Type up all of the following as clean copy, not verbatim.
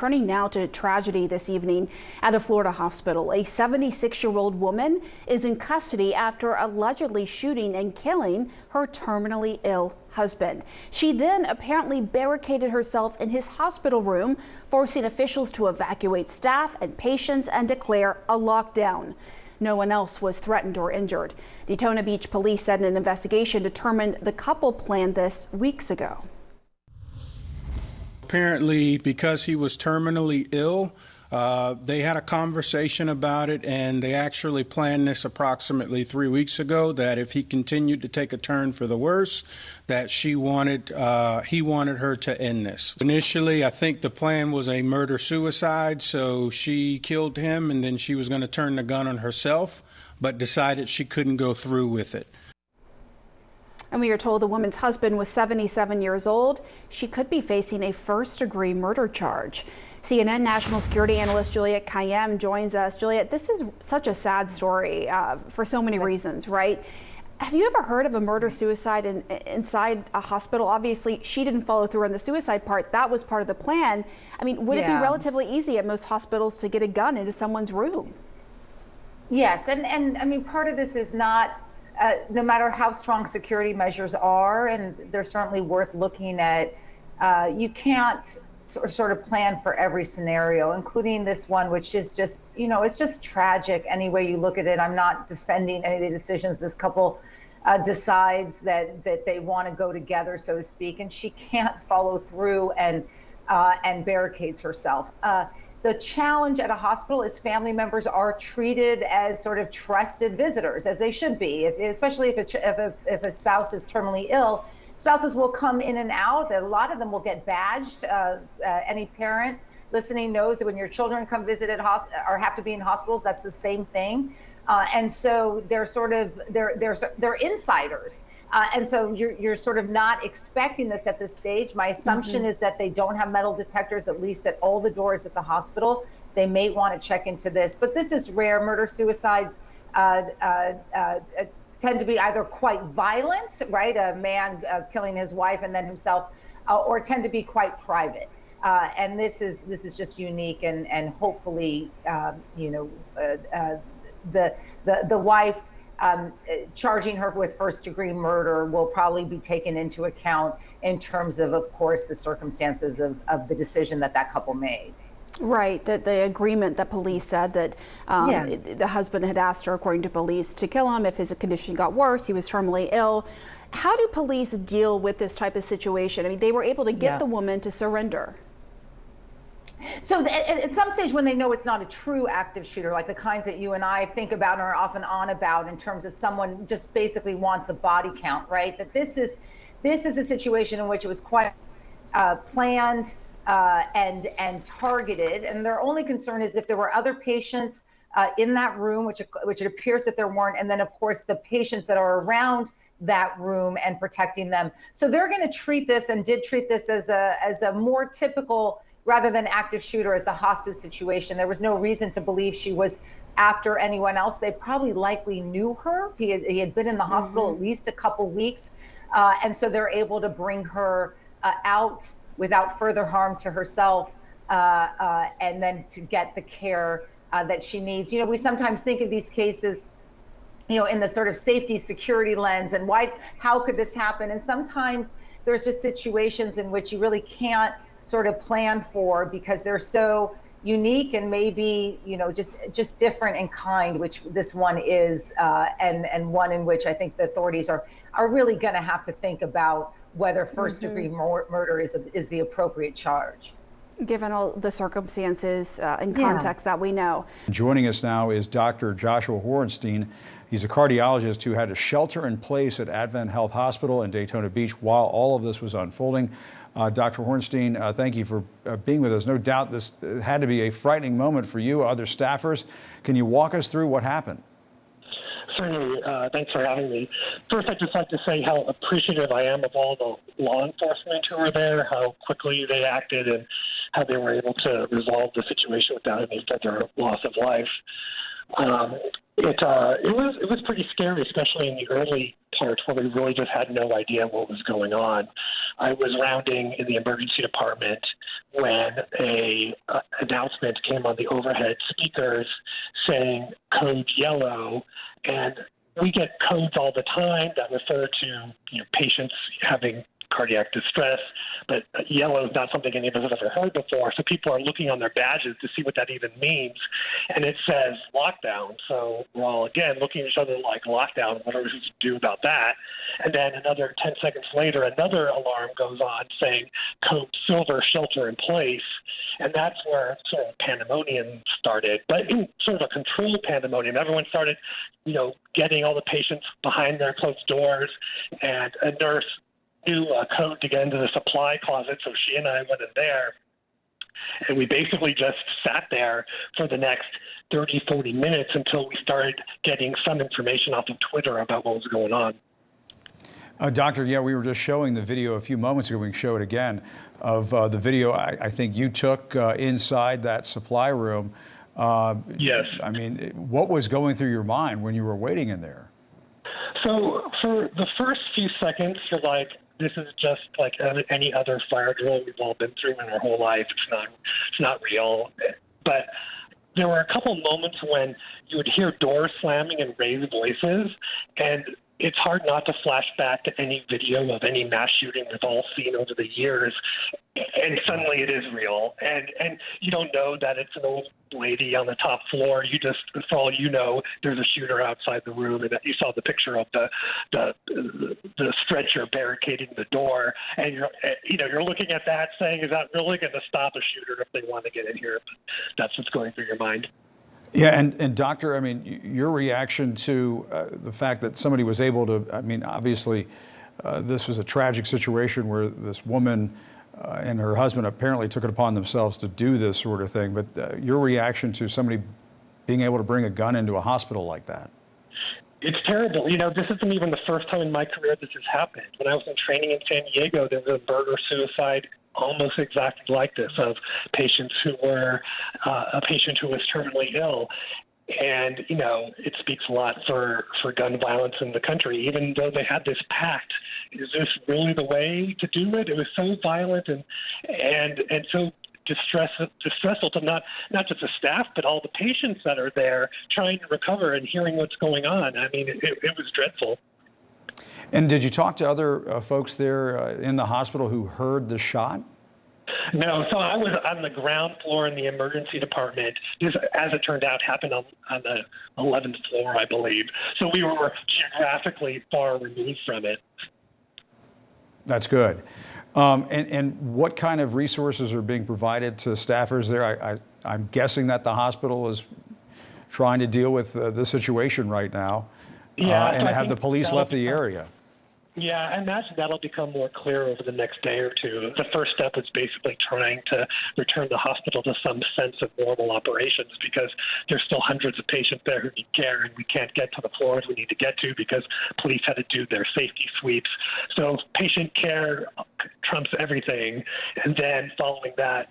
Turning now to tragedy this evening at a Florida hospital. A 76-year-old woman is in custody after allegedly shooting and killing her terminally ill husband. She then apparently barricaded herself in his hospital room, forcing officials to evacuate staff and patients and declare a lockdown. No one else was threatened or injured. Daytona Beach police said an investigation determined the couple planned this weeks ago. Apparently, because he was terminally ill, they had a conversation about it, and they actually planned this approximately 3 weeks ago, that if he continued to take a turn for the worse, that he wanted her to end this. Initially, I think the plan was a murder-suicide, so she killed him, and then she was going to turn the gun on herself, but decided she couldn't go through with it. And we are told the woman's husband was 77 years old. She could be facing a first-degree murder charge. CNN national security analyst Juliet Kayyem joins us. Juliet, this is such a sad story for so many reasons, right? Have you ever heard of a murder-suicide inside a hospital? Obviously, she didn't follow through on the suicide part. That was part of the plan. I mean, would it be relatively easy at most hospitals to get a gun into someone's room? Yes, and I mean, part of this is not no matter how strong security measures are, and they're certainly worth looking at, you can't sort of plan for every scenario, including this one, which is just, it's just tragic any way you look at it. I'm not defending any of the decisions this couple decides that they want to go together, so to speak, and she can't follow through and barricades herself. The challenge at a hospital is family members are treated as sort of trusted visitors, as they should be, especially if a spouse is terminally ill. Spouses will come in and out. A lot of them will get badged. Any parent listening knows that when your children come visit at or have to be in hospitals, that's the same thing. And so they're they're insiders. And so you're sort of not expecting this at this stage. My assumption is that they don't have metal detectors, at least at all the doors at the hospital. They may want to check into this, but this is rare. Murder-suicides tend to be either quite violent, right? A man killing his wife and then himself, or tend to be quite private. And this is just unique, and hopefully, the wife charging her with first-degree murder will probably be taken into account in terms of course, the circumstances of the decision that couple made. Right, that the agreement that police said that the husband had asked her, according to police, to kill him if his condition got worse. He was terminally ill. How do police deal with this type of situation? I mean, they were able to get the woman to surrender. So at some stage, when they know it's not a true active shooter, like the kinds that you and I think about and are often on about in terms of someone just basically wants a body count, right? That this is a situation in which it was quite planned and targeted, and their only concern is if there were other patients in that room, which it appears that there weren't, and then of course the patients that are around that room and protecting them. So they're going to treat this, and did treat this, as a more typical, rather than active shooter, as a hostage situation. There was no reason to believe she was after anyone else. They probably likely knew her. He had been in the hospital at least a couple weeks, and so they're able to bring her out without further harm to herself, and then to get the care that she needs. We sometimes think of these cases, in the sort of safety security lens, and how could this happen? And sometimes there's just situations in which you really can't sort of plan for, because they're so unique and maybe, just different in kind, which this one is, and one in which I think the authorities are really going to have to think about whether first-degree murder is the appropriate charge, given all the circumstances and context that we know. Joining us now is Dr. Joshua Horenstein. He's a cardiologist who had to shelter in place at Advent Health Hospital in Daytona Beach while all of this was unfolding. Dr. Horenstein, thank you for being with us. No doubt this had to be a frightening moment for you, other staffers. Can you walk us through what happened? Certainly. Thanks for having me. First, I'd just like to say how appreciative I am of all the law enforcement who were there, how quickly they acted, and how they were able to resolve the situation without any further loss of life. It was pretty scary, especially in the early parts where we really just had no idea what was going on. I was rounding in the emergency department when a announcement came on the overhead speakers saying code yellow, and we get codes all the time that refer to patients having cardiac distress, but yellow is not something any of us have ever heard before. So people are looking on their badges to see what that even means. And it says lockdown. So we're all, again, looking at each other like, lockdown, what are we supposed to do about that? And then another 10 seconds later, another alarm goes on saying code silver, shelter in place. And that's where sort of pandemonium started. But in sort of a controlled pandemonium, everyone started, getting all the patients behind their closed doors, and a nurse knew a code to get into the supply closet, so she and I went in there, and we basically just sat there for the next 30, 40 minutes until we started getting some information off of Twitter about what was going on. Doctor, we were just showing the video a few moments ago. We can show it again of the video I think you took inside that supply room. Yes. I mean, what was going through your mind when you were waiting in there? So for the first few seconds, you're like, this is just like any other fire drill we've all been through in our whole life. It's not real. But there were a couple moments when you would hear doors slamming and raised voices, and it's hard not to flash back to any video of any mass shooting we've all seen over the years, and suddenly it is real. And you don't know that it's an old lady on the top floor. You just, for all you know, there's a shooter outside the room, and that you saw the picture of the stretcher barricading the door, and you're looking at that saying, is that really going to stop a shooter if they want to get in here? But that's what's going through your mind. Yeah, and doctor, I mean, your reaction to the fact that somebody was able to, I mean, obviously this was a tragic situation where this woman and her husband apparently took it upon themselves to do this sort of thing, but your reaction to somebody being able to bring a gun into a hospital like that? It's terrible. This isn't even the first time in my career this has happened. When I was in training in San Diego, there was a murder suicide almost exactly like this, of patients who were a patient who was terminally ill. And, it speaks a lot for gun violence in the country, even though they had this pact. Is this really the way to do it? It was so violent and so distressful to not just the staff, but all the patients that are there trying to recover and hearing what's going on. I mean, it was dreadful. And did you talk to other folks there in the hospital who heard the shot? No, so I was on the ground floor in the emergency department. This, as it turned out, happened on the 11th floor, I believe. So we were geographically far removed from it. That's good. And what kind of resources are being provided to staffers there? I'm guessing that the hospital is trying to deal with this situation right now. Yeah, and have the police left the area? Yeah, I imagine that'll become more clear over the next day or two. The first step is basically trying to return the hospital to some sense of normal operations, because there's still hundreds of patients there who need care, and we can't get to the floors we need to get to because police had to do their safety sweeps. So patient care trumps everything. And then following that,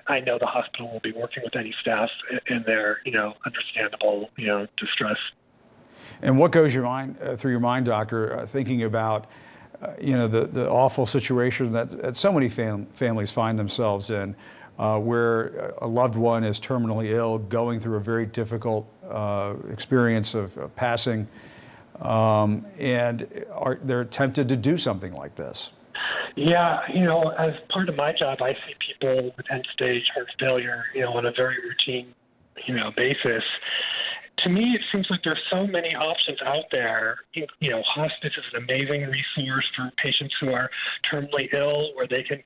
I know the hospital will be working with any staff in their, understandable, distress. And what goes through your mind, doctor, thinking about, the awful situation that so many families find themselves in, where a loved one is terminally ill, going through a very difficult experience of passing, and they're tempted to do something like this? Yeah, as part of my job, I see people with end-stage heart failure, on a very routine, basis. To me, it seems like there's so many options out there. Hospice is an amazing resource for patients who are terminally ill, where they can,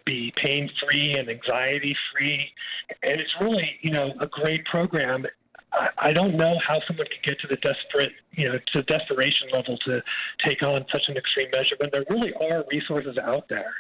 be pain-free and anxiety-free. And it's really, a great program. I don't know how someone can get to the desperation level to take on such an extreme measure, but there really are resources out there.